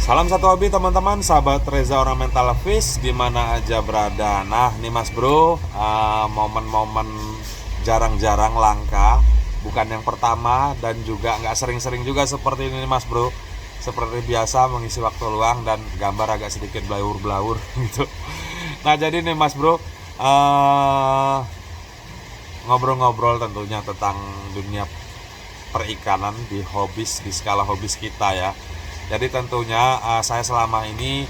Salam satu hobi teman-teman, sahabat Reza Ornamental Fish di mana aja berada. Nah, nih Mas Bro, momen-momen jarang-jarang langka, bukan yang pertama dan juga nggak sering-sering juga seperti ini Mas Bro. Seperti biasa mengisi waktu luang dan gambar agak sedikit blawur-blawur gitu. Nah, jadi nih Mas Bro, ngobrol-ngobrol tentunya tentang dunia perikanan di skala hobis kita ya. Jadi tentunya saya selama ini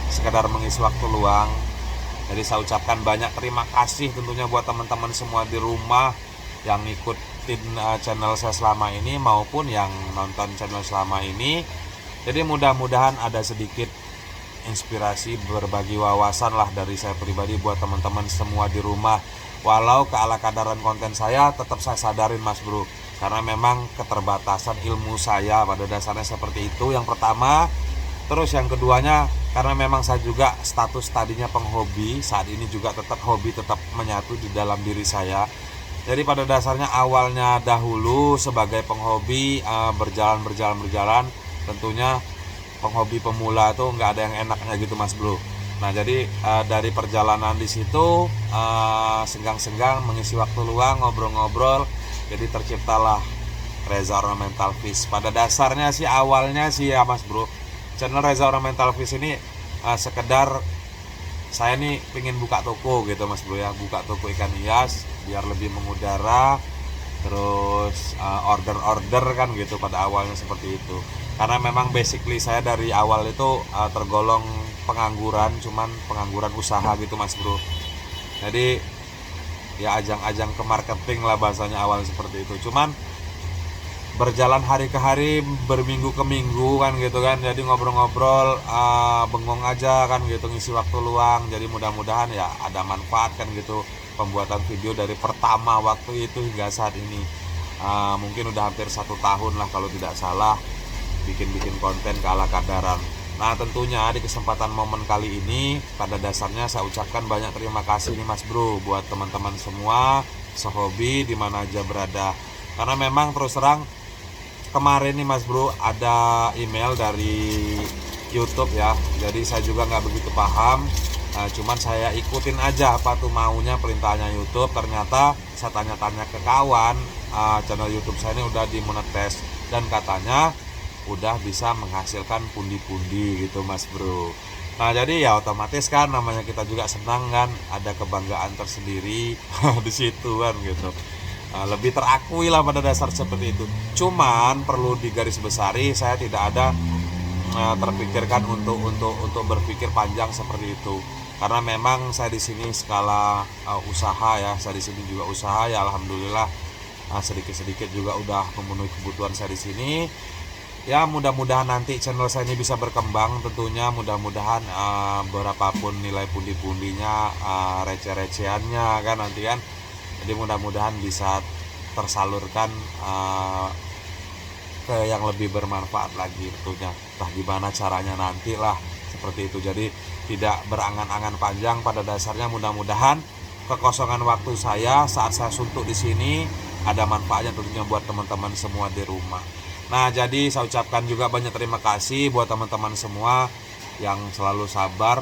sekedar mengisi waktu luang. Jadi saya ucapkan banyak terima kasih tentunya buat teman-teman semua di rumah yang ngikutin channel saya selama ini maupun yang nonton channel selama ini. Jadi mudah-mudahan ada sedikit inspirasi, berbagi wawasan lah dari saya pribadi buat teman-teman semua di rumah. Walau keala kadaran konten saya, tetap saya sadarin Mas Bro, karena memang keterbatasan ilmu saya pada dasarnya seperti itu yang pertama. Terus yang keduanya, karena memang saya juga status tadinya penghobi, saat ini juga tetap hobi, tetap menyatu di dalam diri saya. Jadi pada dasarnya awalnya dahulu sebagai penghobi, berjalan, tentunya penghobi pemula tuh nggak ada yang enaknya gitu Mas Bro. Nah jadi dari perjalanan di situ senggang-senggang mengisi waktu luang, ngobrol-ngobrol, jadi terciptalah Reza Ornamental Fish. Pada dasarnya sih awalnya sih ya Mas Bro, channel Reza Ornamental Fish ini sekedar saya nih pengen buka toko gitu Mas Bro ya, buka toko ikan hias biar lebih mengudara, terus order-order kan gitu pada awalnya seperti itu. Karena memang basically saya dari awal itu tergolong pengangguran, cuman pengangguran usaha gitu Mas Bro. Jadi ya ajang-ajang ke marketing lah bahasanya awal seperti itu. Cuman berjalan hari ke hari, berminggu ke minggu kan gitu kan. Jadi ngobrol-ngobrol, bengong aja kan gitu, ngisi waktu luang. Jadi mudah-mudahan ya ada manfaat kan gitu pembuatan video dari pertama waktu itu hingga saat ini. Mungkin udah hampir 1 tahun lah kalau tidak salah bikin konten ke ala kadaran. Nah tentunya di kesempatan momen kali ini pada dasarnya saya ucapkan banyak terima kasih nih Mas Bro buat teman-teman semua sehobi di mana aja berada. Karena memang terus terang kemarin nih Mas Bro ada email dari YouTube ya. Jadi saya juga nggak begitu paham. Cuman saya ikutin aja apa tuh maunya perintahnya YouTube. Ternyata saya tanya-tanya ke kawan, channel YouTube saya ini udah dimonetize dan katanya udah bisa menghasilkan pundi-pundi gitu Mas Bro. Nah jadi ya otomatis kan namanya kita juga senang kan, ada kebanggaan tersendiri di situ kan gitu. Lebih terakui lah pada dasar seperti itu. Cuman perlu digarisbesari, saya tidak ada terpikirkan untuk berpikir panjang seperti itu. Karena memang saya di sini skala usaha ya, saya di sini juga usaha ya alhamdulillah sedikit-sedikit juga udah memenuhi kebutuhan saya di sini. Ya mudah-mudahan nanti channel saya ini bisa berkembang tentunya, mudah-mudahan berapapun nilai pundi-pundinya, receh-recehannya kan nanti kan. Jadi mudah-mudahan bisa tersalurkan ke yang lebih bermanfaat lagi tentunya. Entah gimana caranya nanti lah seperti itu. Jadi tidak berangan-angan panjang, pada dasarnya mudah-mudahan kekosongan waktu saya saat saya suntuk di sini ada manfaatnya tentunya buat teman-teman semua di rumah. Nah jadi saya ucapkan juga banyak terima kasih buat teman-teman semua yang selalu sabar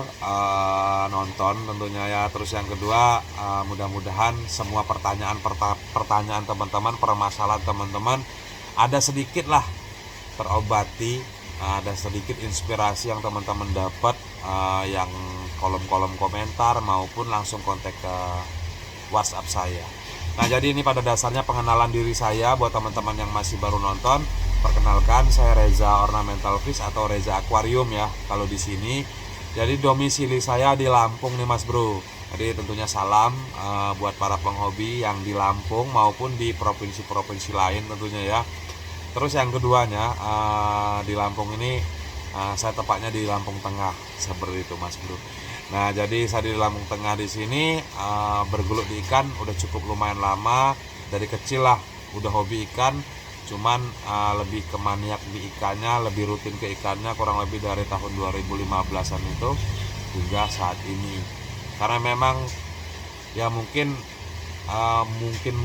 nonton tentunya ya. Terus yang kedua mudah-mudahan semua pertanyaan teman-teman, permasalahan teman-teman ada sedikit lah terobati, ada sedikit inspirasi yang teman-teman dapat, yang kolom-kolom komentar maupun langsung kontak ke WhatsApp saya. Nah jadi ini pada dasarnya pengenalan diri saya buat teman-teman yang masih baru nonton. Perkenalkan, saya Reza Ornamental Fish atau Reza Aquarium ya kalau di sini. Jadi domisili saya di Lampung nih Mas Bro. Jadi tentunya salam buat para penghobi yang di Lampung maupun di provinsi-provinsi lain tentunya ya. Terus yang keduanya di Lampung ini saya tepatnya di Lampung Tengah seperti itu Mas Bro. Nah jadi saya di Lampung Tengah di sini bergelut di ikan udah cukup lumayan lama. Dari kecil lah udah hobi ikan. Cuman lebih ke maniak di ikannya, lebih rutin ke ikannya kurang lebih dari tahun 2015an itu hingga saat ini. Karena memang ya mungkin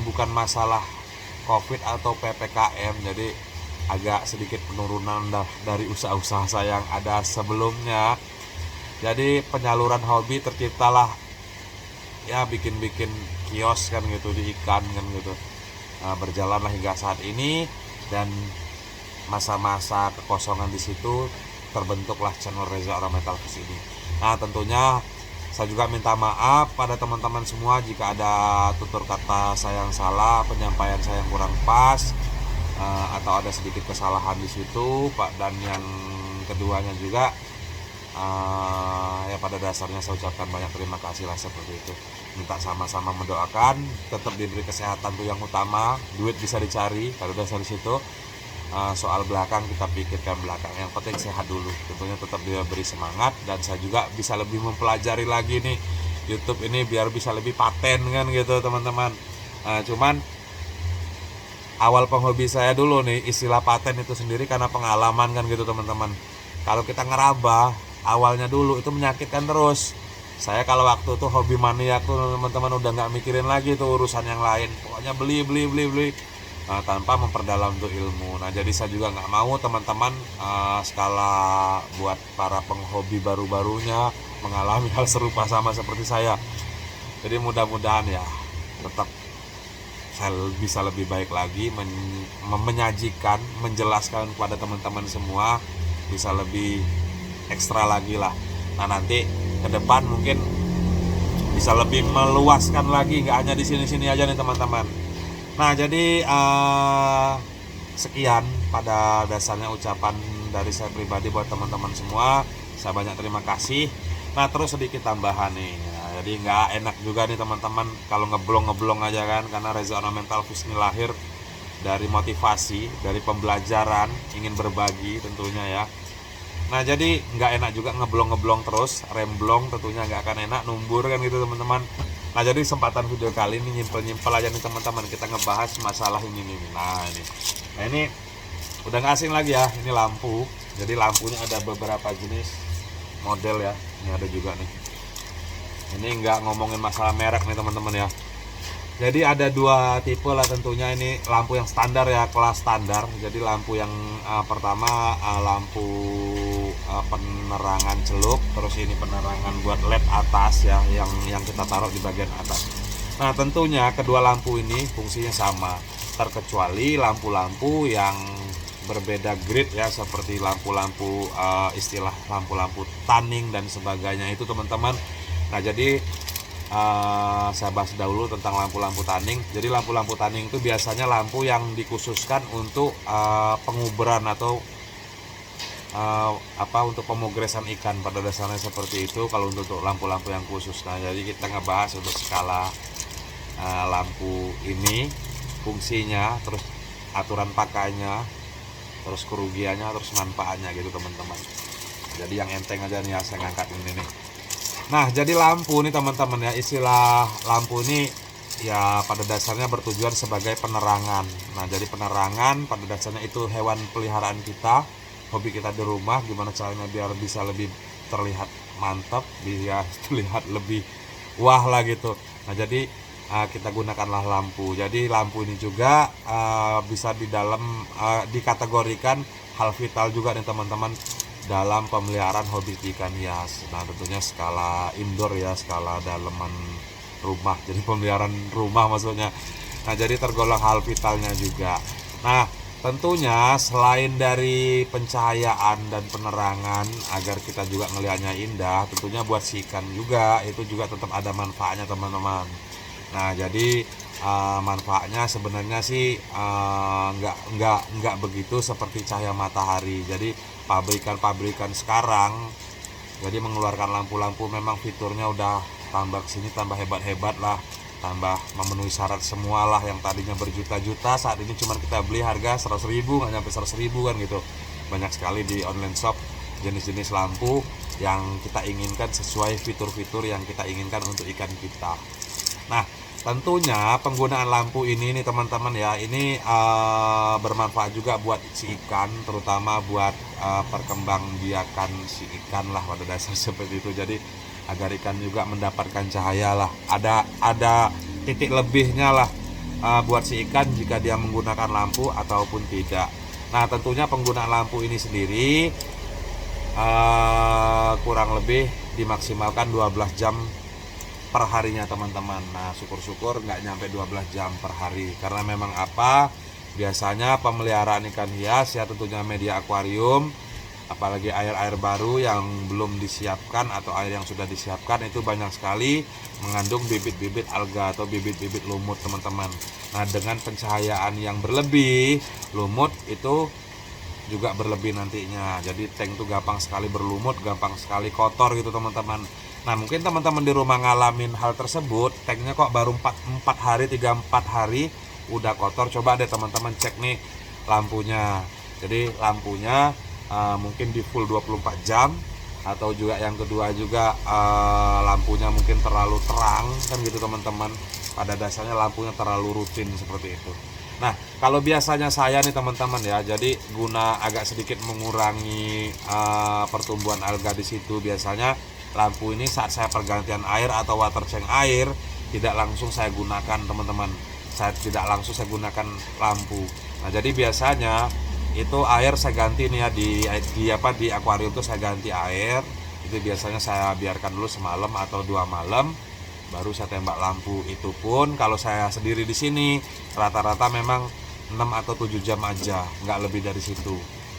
bukan masalah COVID atau PPKM, jadi agak sedikit penurunan dari usaha-usaha saya yang ada sebelumnya. Jadi penyaluran hobi terciptalah ya, bikin-bikin kios kan gitu di ikan kan gitu. Berjalanlah hingga saat ini, dan masa-masa kekosongan di situ terbentuklah channel Reza Ornamental Fish ini. Nah tentunya saya juga minta maaf pada teman-teman semua jika ada tutur kata saya yang salah, penyampaian saya yang kurang pas, atau ada sedikit kesalahan di situ, Pak. Dan yang keduanya juga ya pada dasarnya saya ucapkan banyak terima kasih lah seperti itu. Minta sama-sama mendoakan tetap diberi kesehatan tuh yang utama, duit bisa dicari pada dasar di situ. Soal belakang kita pikirkan belakang, yang penting sehat dulu. Tentunya tetap dia beri semangat, dan saya juga bisa lebih mempelajari lagi nih YouTube ini biar bisa lebih paten kan gitu teman-teman. Cuman awal penghobi saya dulu nih, istilah paten itu sendiri karena pengalaman kan gitu teman-teman. Kalau kita ngeraba awalnya dulu itu menyakitkan terus. Saya kalau waktu tuh hobi maniak tuh teman-teman udah nggak mikirin lagi tuh urusan yang lain, pokoknya beli tanpa memperdalam tuh ilmu. Nah jadi saya juga nggak mau teman-teman skala buat para penghobi baru-barunya mengalami hal serupa sama seperti saya. Jadi mudah-mudahan ya tetap saya bisa lebih baik lagi menyajikan, menjelaskan kepada teman-teman semua, bisa lebih ekstra lagi lah. Nah nanti ke depan mungkin bisa lebih meluaskan lagi, nggak hanya di sini-sini aja nih teman-teman. Nah jadi sekian pada dasarnya ucapan dari saya pribadi buat teman-teman semua. Saya banyak terima kasih. Nah terus sedikit tambahan nih, jadi nggak enak juga nih teman-teman kalau ngeblong aja kan, karena Reza Ornamental Fish ini lahir dari motivasi, dari pembelajaran, ingin berbagi tentunya ya. Nah jadi nggak enak juga ngeblong terus, remblong tentunya nggak akan enak, numbur kan gitu teman-teman. Nah jadi kesempatan video kali ini nyimpel aja nih teman-teman, kita ngebahas masalah ini nih. Nah ini udah nggak asing lagi ya, ini lampu. Jadi lampunya ada beberapa jenis model ya, ini ada juga nih. Ini nggak ngomongin masalah merek nih teman-teman ya. Jadi ada dua tipe lah tentunya, ini lampu yang standar ya, kelas standar. Jadi lampu yang pertama lampu penerangan celup, terus ini penerangan buat LED atas ya, yang kita taruh di bagian atas. Nah tentunya kedua lampu ini fungsinya sama, terkecuali lampu-lampu yang berbeda grade ya, seperti lampu-lampu istilah lampu-lampu tanning dan sebagainya itu teman-teman. Nah jadi saya bahas dahulu tentang lampu-lampu tanning. Jadi lampu-lampu tanning itu biasanya lampu yang dikhususkan untuk penguberan atau untuk pemugresan ikan, pada dasarnya seperti itu kalau untuk lampu-lampu yang khusus. Nah jadi kita ngebahas untuk skala lampu ini, fungsinya, terus aturan pakainya, terus kerugiannya, terus manfaatnya gitu teman-teman. Jadi yang enteng aja nih ya, saya ngangkat ini nih. Nah jadi lampu nih teman-teman ya, istilah lampu ini ya pada dasarnya bertujuan sebagai penerangan. Nah jadi penerangan pada dasarnya itu hewan peliharaan kita, hobi kita di rumah, gimana caranya biar bisa lebih terlihat mantap, biar terlihat lebih wah lah gitu. Nah jadi kita gunakanlah lampu. Jadi lampu ini juga bisa di dalam dikategorikan hal vital juga nih teman-teman dalam pemeliharaan hobi ikan hias. Nah tentunya skala indoor ya, skala dalaman rumah, jadi pemeliharaan rumah maksudnya. Nah jadi tergolong hal vitalnya juga. Nah tentunya selain dari pencahayaan dan penerangan agar kita juga ngelihatnya indah, tentunya buat si ikan juga itu juga tetap ada manfaatnya teman-teman. Nah jadi manfaatnya sebenarnya sih nggak begitu seperti cahaya matahari. Jadi pabrikan sekarang jadi mengeluarkan lampu-lampu memang fiturnya udah tambah kesini tambah hebat-hebat lah, tambah memenuhi syarat semua lah. Yang tadinya berjuta-juta saat ini cuma kita beli harga 100.000, nggak nyampe 100.000 kan gitu. Banyak sekali di online shop jenis-jenis lampu yang kita inginkan sesuai fitur-fitur yang kita inginkan untuk ikan kita. Nah tentunya penggunaan lampu ini nih teman-teman ya, ini bermanfaat juga buat si ikan, terutama buat perkembangbiakan si ikan lah pada dasar seperti itu. Jadi agar ikan juga mendapatkan cahaya lah, ada titik lebihnya lah buat si ikan jika dia menggunakan lampu ataupun tidak. Nah tentunya penggunaan lampu ini sendiri kurang lebih dimaksimalkan 12 jam per harinya teman-teman. Nah syukur-syukur nggak nyampe 12 jam per hari, karena memang apa, biasanya pemeliharaan ikan hias ya tentunya media akuarium, apalagi air-air baru yang belum disiapkan atau air yang sudah disiapkan itu banyak sekali mengandung bibit-bibit alga atau bibit-bibit lumut teman-teman. Nah dengan pencahayaan yang berlebih, lumut itu juga berlebih nantinya, jadi tank itu gampang sekali berlumut, gampang sekali kotor gitu teman-teman. Nah mungkin teman-teman di rumah ngalamin hal tersebut, tanknya kok baru 4 hari 3-4 hari udah kotor. Coba deh teman-teman cek nih lampunya. Jadi lampunya mungkin di full 24 jam, atau juga yang kedua juga lampunya mungkin terlalu terang kan gitu teman-teman. Pada dasarnya lampunya terlalu rutin seperti itu. Nah kalau biasanya saya nih teman-teman ya, jadi guna agak sedikit mengurangi pertumbuhan alga di situ, biasanya lampu ini saat saya pergantian air atau water change air tidak langsung saya gunakan teman-teman. Saya tidak langsung saya gunakan lampu. Nah jadi biasanya itu air saya ganti nih ya, di akuarium itu saya ganti air. Itu biasanya saya biarkan dulu semalam atau 2 malam, baru saya tembak lampu. Itu pun kalau saya sendiri di sini rata-rata memang 6 atau 7 jam aja, nggak lebih dari situ.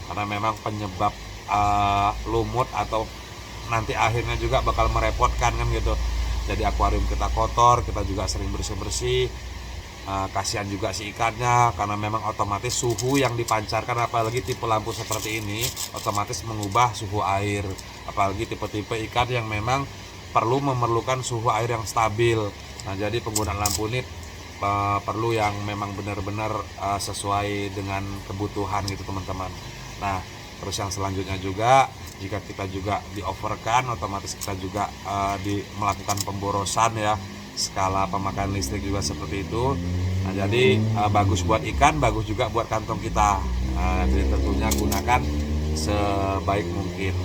Karena memang penyebab lumut atau nanti akhirnya juga bakal merepotkan kan gitu. Jadi akuarium kita kotor, kita juga sering bersih-bersih. Kasihan juga si ikannya, karena memang otomatis suhu yang dipancarkan, apalagi tipe lampu seperti ini, otomatis mengubah suhu air. Apalagi tipe-tipe ikan yang memang memerlukan suhu air yang stabil. Nah jadi penggunaan lampu ini perlu yang memang benar-benar sesuai dengan kebutuhan gitu teman-teman. Nah terus yang selanjutnya juga, jika kita juga di overkan, otomatis kita juga melakukan pemborosan ya, skala pemakaian listrik juga seperti itu. Nah jadi bagus buat ikan, bagus juga buat kantong kita. Jadi tentunya gunakan sebaik mungkin.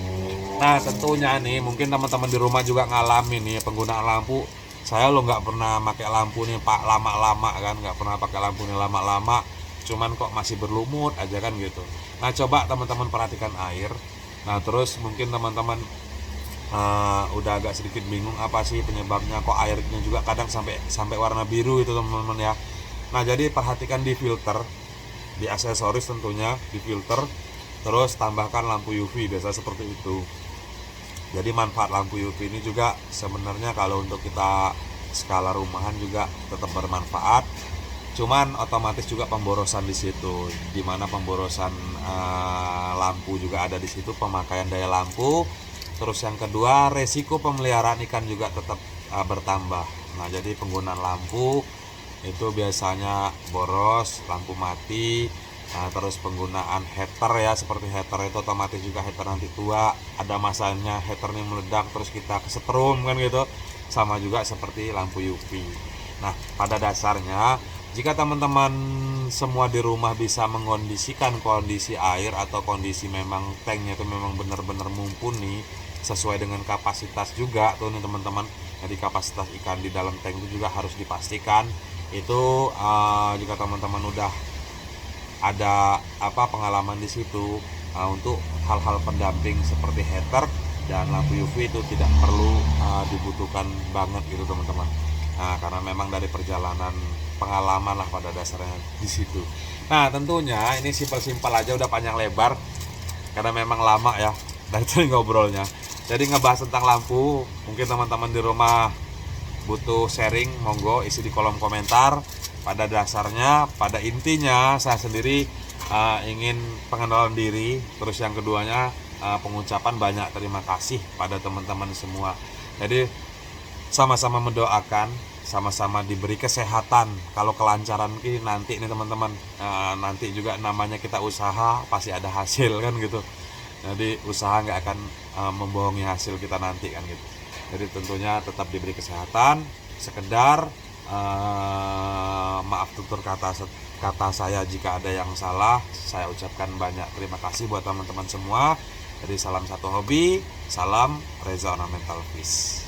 Nah tentunya nih mungkin teman-teman di rumah juga ngalamin nih penggunaan lampu. Saya lo nggak pernah pakai lampu nih pak lama-lama kan, nggak pernah pakai lampu nih lama-lama, cuman kok masih berlumut aja kan gitu. Nah coba teman-teman perhatikan air. Nah terus mungkin teman-teman udah agak sedikit bingung apa sih penyebabnya, kok airnya juga kadang sampai warna biru itu teman-teman ya. Nah jadi perhatikan di filter, di aksesoris tentunya di filter, terus tambahkan lampu UV, biasa seperti itu. Jadi manfaat lampu UV ini juga sebenarnya kalau untuk kita skala rumahan juga tetap bermanfaat. Cuman otomatis juga pemborosan di situ, dimana pemborosan lampu juga ada di situ, pemakaian daya lampu. Terus yang kedua, resiko pemeliharaan ikan juga tetap bertambah. Nah jadi penggunaan lampu itu biasanya boros, lampu mati. Nah, terus penggunaan heater ya, seperti heater itu otomatis juga heater nanti tua, ada masanya heater ini meledak terus kita kesetrum kan gitu. Sama juga seperti lampu UV. Nah pada dasarnya jika teman-teman semua di rumah bisa mengkondisikan kondisi air atau kondisi memang tanknya itu memang benar-benar mumpuni sesuai dengan kapasitas juga tuh nih teman-teman. Jadi kapasitas ikan di dalam tank itu juga harus dipastikan. Itu jika teman-teman udah ada pengalaman di situ, untuk hal-hal pendamping seperti heater dan lampu UV itu tidak perlu dibutuhkan banget gitu teman-teman. Nah karena memang dari perjalanan pengalaman lah pada dasarnya di situ. Nah tentunya ini simpel-simpel aja, udah panjang lebar karena memang lama ya dari tadi ngobrolnya. Jadi ngebahas tentang lampu, mungkin teman-teman di rumah butuh sharing, monggo isi di kolom komentar. Pada dasarnya, pada intinya saya sendiri ingin pengenalan diri, terus yang keduanya pengucapan banyak terima kasih pada teman-teman semua. Jadi sama-sama mendoakan, sama-sama diberi kesehatan. Kalau kelancaran ini nanti nih teman-teman, nanti juga namanya kita usaha pasti ada hasil kan gitu. Jadi usaha nggak akan membohongi hasil kita nanti kan gitu. Jadi tentunya tetap diberi kesehatan. Sekedar maaf tutur kata saya jika ada yang salah, saya ucapkan banyak terima kasih buat teman-teman semua. Jadi salam satu hobi, salam Reza Ornamental Fish.